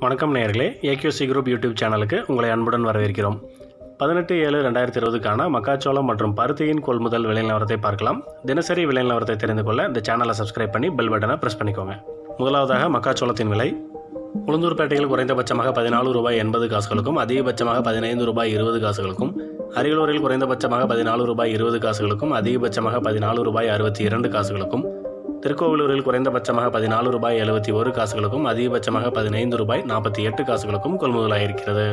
வணக்கம் நேயர்களே, AQC group YouTube சேனலுக்கு உங்களை அன்புடன் வரவேற்கிறோம். 18/7/2020க்கான மக்காச்சோளம் மற்றும் பருத்தியின் கொள்முதல் விலை நிலவரத்தை பார்க்கலாம். தினசரி விலை நிலவரத்தை தெரிந்து கொள்ள இந்த சேனலை சப்ஸ்கிரைப் பண்ணி பெல் பட்டனை ப்ரெஸ் பண்ணிக்கோங்க. முதலாவதாக மக்காச்சோளத்தின் விலை. உளுந்தூர்பேட்டையில் குறைந்தபட்சமாக ₹14.80 அதிகபட்சமாக ₹15.20 அரியலூரில் குறைந்தபட்சமாக ₹14.20 அதிகபட்சமாக ₹14.62 திருக்கோவிலூரில் குறைந்தபட்சமாக ₹14.71 அதிகபட்சமாக ₹15.48 கொள்முதலாயிருக்கிறது.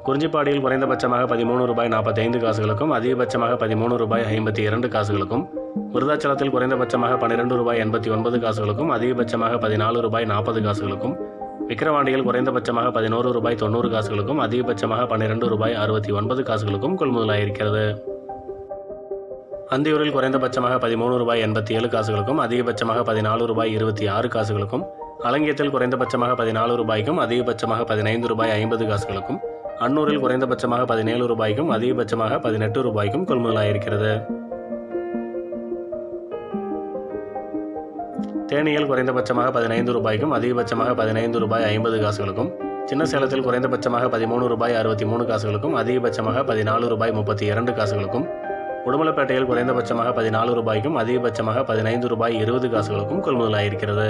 குறிஞ்சிப்பாடியில் குறைந்தபட்சமாக ₹13.45 அதிகபட்சமாக ₹13.52 விருதாச்சலத்தில் குறைந்தபட்சமாக ₹12.89 அதிகபட்சமாக ₹14.40 விக்கிரவாண்டியில் குறைந்தபட்சமாக ₹11.90 அதிகபட்சமாக ₹12.69 கொள்முதலாயிருக்கிறது. அந்தியூரில் குறைந்தபட்சமாக ₹13.87 அதிகபட்சமாக ₹14.26 அலங்கியத்தில் குறைந்தபட்சமாக ₹14 அதிகபட்சமாக ₹15.50 அன்னூரில் குறைந்தபட்சமாக ₹17 அதிகபட்சமாக ₹18 கொள்முதலாயிருக்கிறது. தேனியில் குறைந்தபட்சமாக ₹15 அதிகபட்சமாக ₹15.50 சின்ன சேலத்தில் குறைந்தபட்சமாக ₹13.63 அதிகபட்சமாக ₹14.32 உடுமலைப்பேட்டையில் குறைந்தபட்சமாக ₹14 அதிகபட்சமாக ₹15.20 கொள்முதலாயிருக்கிறது.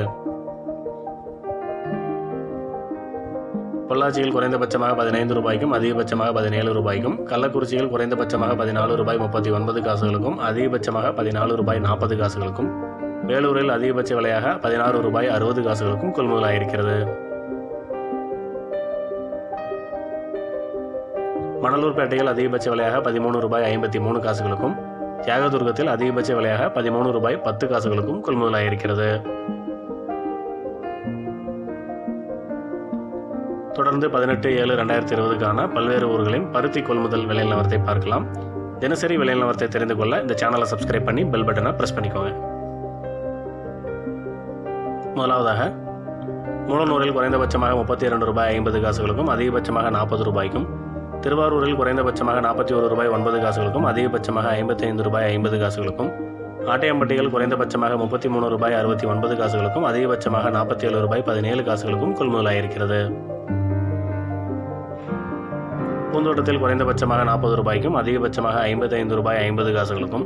பொள்ளாச்சியில் குறைந்தபட்சமாக ₹15 அதிகபட்சமாக ₹17 கள்ளக்குறிச்சியில் குறைந்தபட்சமாக ₹14.39 அதிகபட்சமாக ₹14.40 வேலூரில் அதிகபட்ச விலையாக ₹16.60 கொள்முதலாயிருக்கிறது. மணலூர்பேட்டையில் அதிகபட்ச விலையாக ₹13.53 தியாகதுர்கத்தில் அதிகபட்ச விலையாக ₹13.10 கொள்முதலாயிருக்கிறது. தொடர்ந்து 18/7/2020க்கான பல்வேறு ஊர்களின் பருத்தி கொள்முதல் விலை நிலவரத்தை பார்க்கலாம். தினசரி விலை நிலவரத்தை தெரிந்து கொள்ள இந்த சேனலை சப்ஸ்கிரைப் பண்ணி பெல் பட்டனை ப்ரெஸ் பண்ணிக்கோங்க. முதலாவதாக மூலனூரில் குறைந்தபட்சமாக ₹32.50 அதிகபட்சமாக ₹40 திருவாரூரில் குறைந்தபட்சமாக ₹41.09 அதிகபட்சமாக ₹55.50 ஆட்டையம்பட்டியில் குறைந்தபட்சமாக ₹33.69 அதிகபட்சமாக ₹47.17 கொள்முதலாயிருக்கிறது. பூந்தோட்டத்தில் குறைந்தபட்சமாக ₹40 அதிகபட்சமாக ₹55.50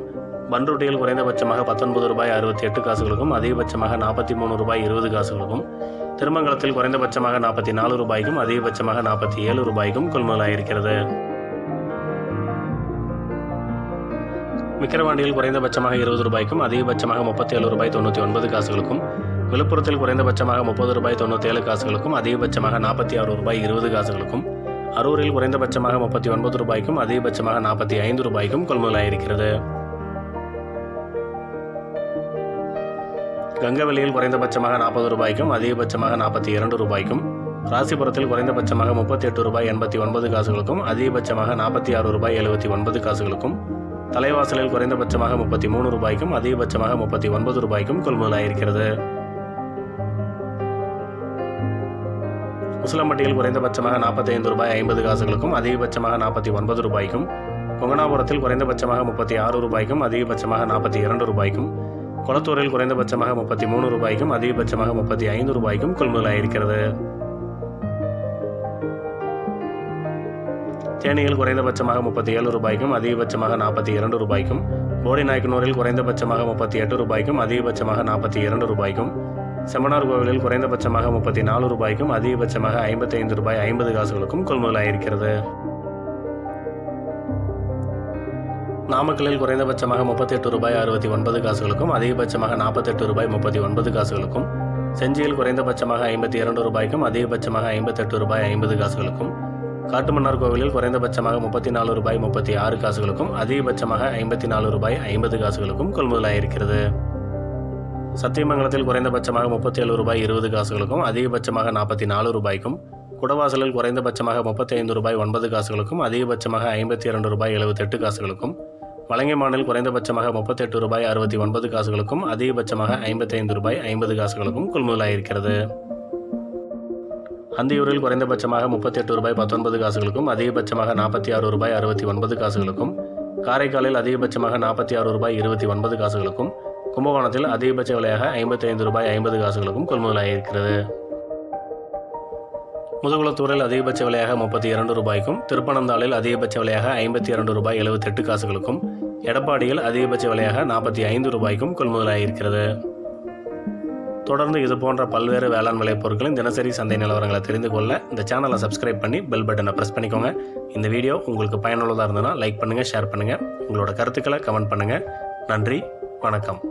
பன்ருட்டியில் குறைந்தபட்சமாக ₹19.68 அதிகபட்சமாக ₹43.20 திருமங்கலத்தில் குறைந்தபட்சமாக ₹44 அதிகபட்சமாக ₹47 கொள்முதலாயிருக்கிறது. விக்கிரவாண்டியில் குறைந்தபட்சமாக ₹20 அதிகபட்சமாக ₹37.99 விழுப்புரத்தில் குறைந்தபட்சமாக ₹30.97 அதிகபட்சமாக ₹46.20 அரூரில் குறைந்தபட்சமாக ₹39 அதிகபட்சமாக ₹45 கொள்முதலாயிருக்கிறது. கங்கவெளியில் குறைந்தபட்சமாக ₹40 அதிகபட்சமாக ₹42 ராசிபுரத்தில் குறைந்தபட்சமாக ₹38.89 அதிகபட்சமாக ₹46.79 தலைவாசலில் குறைந்தபட்சமாக ₹33 அதிகபட்சமாக ₹39 கொள்முதலாயிருக்கிறது. உசிலம்பட்டியில் குறைந்தபட்சமாக ₹45.50 அதிகபட்சமாக ₹49 கொங்கனாபுரத்தில் குறைந்தபட்சமாக ₹36 அதிகபட்சமாக ₹42 கொளத்தூரில் குறைந்தபட்சமாக ₹33 அதிகபட்சமாக ₹35 கொள்முதலாயிருக்கிறது. தேனியில் குறைந்தபட்சமாக ₹37 அதிகபட்சமாக ₹42 போடிநாயக்கனூரில் குறைந்தபட்சமாக ₹38 அதிகபட்சமாக ₹42 செம்மனார் கோவிலில் குறைந்தபட்சமாக ₹34 அதிகபட்சமாக ₹55.50 கொள்முதலாயிருக்கிறது. நாமக்கல்லில் குறைந்தபட்சமாக ₹38.69 அதிகபட்சமாக ₹48.39 செஞ்சியில் குறைந்தபட்சமாக ₹52 அதிகபட்சமாக ₹58.50 காட்டுமன்னார் கோவிலில் குறைந்தபட்சமாக ₹34.36 அதிகபட்சமாக ₹54.50 கொள்முதலாயிருக்கிறது. சத்தியமங்கலத்தில் குறைந்தபட்சமாக ₹37.20 அதிகபட்சமாக ₹44 குடவாசலில் குறைந்தபட்சமாக ₹35.09 அதிகபட்சமாக ₹52.78 வலங்கைமானில் குறைந்தபட்சமாக ₹38.69 அதிகபட்சமாக ₹55.50 கொள்முதலாயிருக்கிறது. அந்தியூரில் குறைந்தபட்சமாக ₹38.19 அதிகபட்சமாக ₹46.69 காரைக்காலில் அதிகபட்சமாக ₹46.29 கும்பகோணத்தில் அதிகபட்ச விலையாக ₹55.50 கொள்முதலாயிருக்கிறது. முதுகுளத்தூரில் அதிகபட்ச விலையாக 32 ரூபாய்க்கும், திருப்பனந்தாளில் அதிகபட்ச விலையாக 52 ரூபாய் 78 காசுகளுக்கும், எடப்பாடியில் அதிகபட்ச விலையாக 45 ரூபாய்க்கும் கொள்முதலாகியிருக்கிறது. தொடர்ந்து இது போன்ற பல்வேறு வேளாண் விளைபொருட்களின் தினசரி சந்தை நிலவரங்களை தெரிந்து கொள்ள இந்த சேனலை சப்ஸ்கிரைப் பண்ணி பெல் பட்டனை ப்ரெஸ் பண்ணிக்கோங்க. இந்த வீடியோ உங்களுக்கு பயனுள்ளதாக இருந்ததுன்னா லைக் பண்ணுங்கள், ஷேர் பண்ணுங்கள். உங்களோட கருத்துக்களை கமெண்ட் பண்ணுங்கள். நன்றி, வணக்கம்.